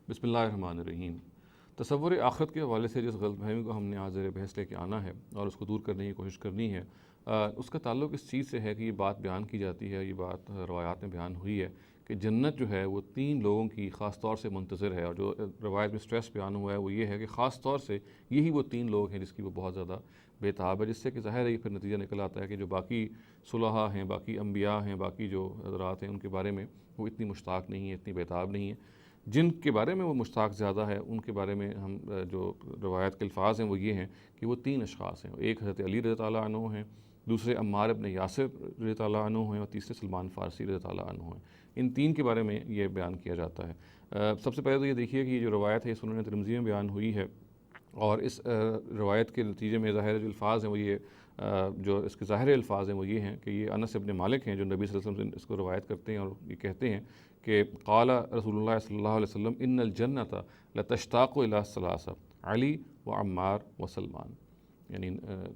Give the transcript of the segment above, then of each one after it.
بسم اللہ الرحمن الرحیم۔ تصور آخرت کے حوالے سے جس غلط فہمی کو ہم نے آج زیر بحث لے کے آنا ہے اور اس کو دور کرنے کی کوشش کرنی ہے، اس کا تعلق اس چیز سے ہے کہ یہ بات بیان کی جاتی ہے، یہ بات روایات میں بیان ہوئی ہے کہ جنت جو ہے وہ 3 لوگوں کی خاص طور سے منتظر ہے، اور جو روایت میں سٹریس بیان ہوا ہے وہ یہ ہے کہ خاص طور سے یہی وہ 3 لوگ ہیں جس کی وہ بہت زیادہ بےتاب ہے، جس سے کہ ظاہر ہے یہ پھر نتیجہ نکل آتا ہے کہ جو باقی صلحاء ہیں، باقی انبیاء ہیں، باقی جو حضرات ہیں، ان کے بارے میں وہ اتنی مشتاق نہیں ہے، اتنی بےتاب نہیں ہے۔ جن کے بارے میں وہ مشتاق زیادہ ہے ان کے بارے میں ہم جو روایت کے الفاظ ہیں وہ یہ ہیں کہ وہ 3 اشخاص ہیں۔ ایک حضرت علی رضی اللہ عنہ ہیں، دوسرے عمار بن یاسر رضی اللہ عنہ ہیں، اور تیسرے سلمان فارسی رضی اللہ عنہ ہیں۔ ان 3 کے بارے میں یہ بیان کیا جاتا ہے۔ سب سے پہلے تو یہ دیکھیے کہ یہ جو روایت ہے یہ سنن ترمذی میں بیان ہوئی ہے، اور اس روایت کے نتیجے میں ظاہر جو الفاظ ہیں وہ یہ جو اس کے ظاہر الفاظ ہیں وہ یہ ہیں کہ یہ انس بن مالک ہیں جو نبی صلی اللہ علیہ وسلم سے اس کو روایت کرتے ہیں، اور یہ کہتے ہیں کہ قال رسول اللہ صلی اللہ علیہ وسلم ان الجنت لتشتاق الی ثلاثہ علی و عمار و سلمان۔ یعنی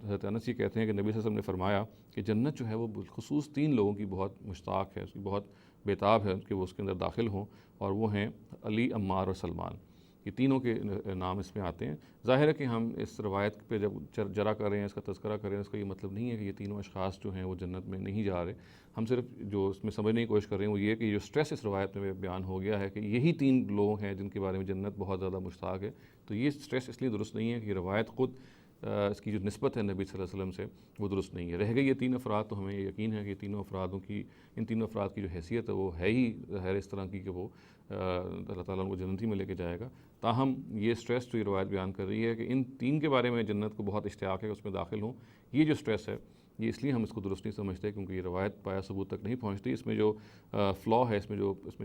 حضرت انس یہ کہتے ہیں کہ نبی صلی اللہ علیہ وسلم نے فرمایا کہ جنت جو ہے وہ بالخصوص 3 لوگوں کی بہت مشتاق ہے، اس کی بہت بےتاب ہے کہ وہ اس کے اندر داخل ہوں، اور وہ ہیں علی، عمار اور سلمان۔ یہ تینوں کے نام اس میں آتے ہیں۔ ظاہر ہے کہ ہم اس روایت پہ جب جرا کر رہے ہیں، اس کا تذکرہ کر رہے ہیں، اس کا یہ مطلب نہیں ہے کہ یہ تینوں اشخاص جو ہیں وہ جنت میں نہیں جا رہے۔ ہم صرف جو اس میں سمجھنے کی کوشش کر رہے ہیں وہ یہ کہ جو سٹریس اس روایت میں بیان ہو گیا ہے کہ یہی 3 لوگ ہیں جن کے بارے میں جنت بہت زیادہ مشتاق ہے، تو یہ سٹریس اس لیے درست نہیں ہے کہ یہ روایت خود اس کی جو نسبت ہے نبی صلی اللہ علیہ وسلم سے وہ درست نہیں ہے۔ رہ گئی یہ 3 افراد، تو ہمیں یقین ہے کہ ان تینوں افراد کی جو حیثیت ہے وہ ہے ہی ظاہر اس طرح کی کہ وہ اللہ تعالیٰ ان کو جنت ہی میں لے کے جائے گا۔ تاہم یہ سٹریس جو یہ روایت بیان کر رہی ہے کہ ان 3 کے بارے میں جنت کو بہت اشتیاق ہے کہ اس میں داخل ہوں، یہ جو سٹریس ہے یہ اس لیے ہم اس کو درست نہیں سمجھتے کیونکہ یہ روایت پایا ثبوت تک نہیں پہنچتی۔ اس میں جو فلا ہے، اس میں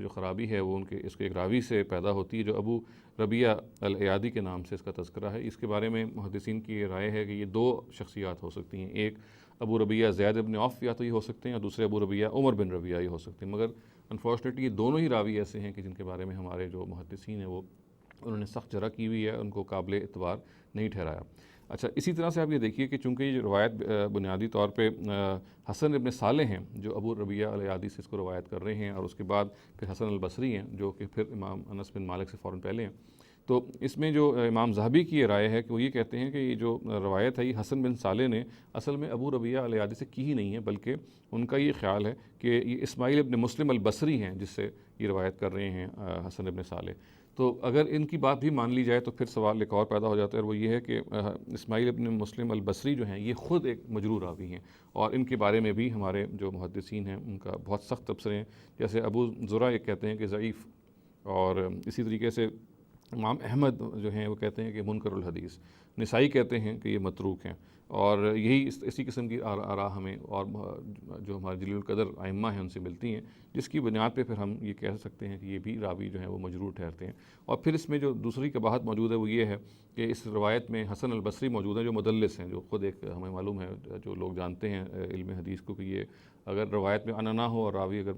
جو خرابی ہے وہ اس کے ایک راوی سے پیدا ہوتی ہے جو ابو ربیعہ الایادی کے نام سے اس کا تذکرہ ہے۔ اس کے بارے میں محدثین کی یہ رائے ہے کہ یہ 2 شخصیات ہو سکتی ہیں، ایک ابو ربیعہ زید بن عوف یا تو یہ ہو سکتے ہیں، اور دوسرے ابو ربیعہ عمر بن ربیعہ یہ ہو سکتے ہیں، مگر انفارچونیٹلی یہ دونوں ہی راوی ایسے ہیں کہ جن کے بارے میں ہمارے جو محدثین ہیں وہ انہوں نے سخت جرح کی ہوئی ہے، ان کو قابل اعتبار نہیں ٹھہرایا۔ اچھا، اسی طرح سے آپ یہ دیکھیے کہ چونکہ یہ روایت بنیادی طور پہ حسن ابن صالح ہیں جو ابو ربیعہ الایادی سے اس کو روایت کر رہے ہیں، اور اس کے بعد پھر حسن البصری ہیں جو کہ پھر امام انس بن مالک سے فوراً پہلے ہیں، تو اس میں جو امام ذہبی کی یہ رائے ہے کہ وہ یہ کہتے ہیں کہ یہ جو روایت ہے یہ حسن بن صالح نے اصل میں ابو ربیعہ الایادی سے کی ہی نہیں ہے، بلکہ ان کا یہ خیال ہے کہ یہ اسماعیل ابن مسلم البصری ہیں جس سے یہ روایت کر رہے ہیں حسن ابن صالح۔ تو اگر ان کی بات بھی مان لی جائے تو پھر سوال ایک اور پیدا ہو جاتا ہے، اور وہ یہ ہے کہ اسماعیل ابن مسلم البصری جو ہیں یہ خود ایک مجروح راوی ہیں، اور ان کے بارے میں بھی ہمارے جو محدثین ہیں ان کا بہت سخت تبصرے ہیں۔ جیسے ابو زرع یہ کہتے ہیں کہ ضعیف، اور اسی طریقے سے امام احمد جو ہیں وہ کہتے ہیں کہ منکر الحدیث، نسائی کہتے ہیں کہ یہ متروک ہیں، اور یہی اسی قسم کی آراء ہمیں اور جو ہمارے جلیل القدر ائمہ ہیں ان سے ملتی ہیں، جس کی بنیاد پہ پھر ہم یہ کہہ سکتے ہیں کہ یہ بھی راوی جو ہیں وہ مجروح ٹھہرتے ہیں۔ اور پھر اس میں جو دوسری قباحت موجود ہے وہ یہ ہے کہ اس روایت میں حسن البصری موجود ہیں جو مدلس ہیں، جو خود ایک ہمیں معلوم ہے جو لوگ جانتے ہیں علم حدیث کو کہ یہ اگر روایت میں انا نہ ہو اور راوی اگر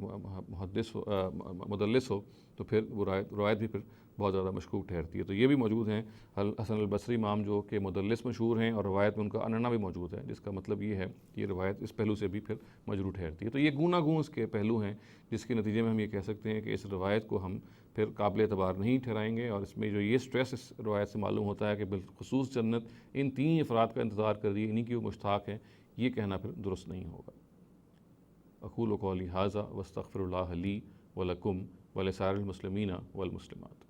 مدلس ہو تو پھر وہ روایت بھی پھر بہت زیادہ مشکوک ٹھہرتی ہے۔ تو یہ بھی موجود ہیں حسن البصری امام جو کہ مدلس مشہور ہیں، اور روایت میں ان کا اننا بھی موجود ہے، جس کا مطلب یہ ہے کہ یہ روایت اس پہلو سے بھی پھر مجروح ٹھہرتی ہے۔ تو یہ گوناگون اس کے پہلو ہیں جس کے نتیجے میں ہم یہ کہہ سکتے ہیں کہ اس روایت کو ہم پھر قابل اعتبار نہیں ٹھہرائیں گے، اور اس میں جو یہ سٹریس اس روایت سے معلوم ہوتا ہے کہ بالخصوص جنت ان 3 افراد کا انتظار کر رہی ہے، انہی کی وہ مشتاق ہیں، یہ کہنا پھر درست نہیں ہوگا۔ اقول قولی ھذا واستغفر اللہ لی ولکم ولسائر المسلمین والمسلمات۔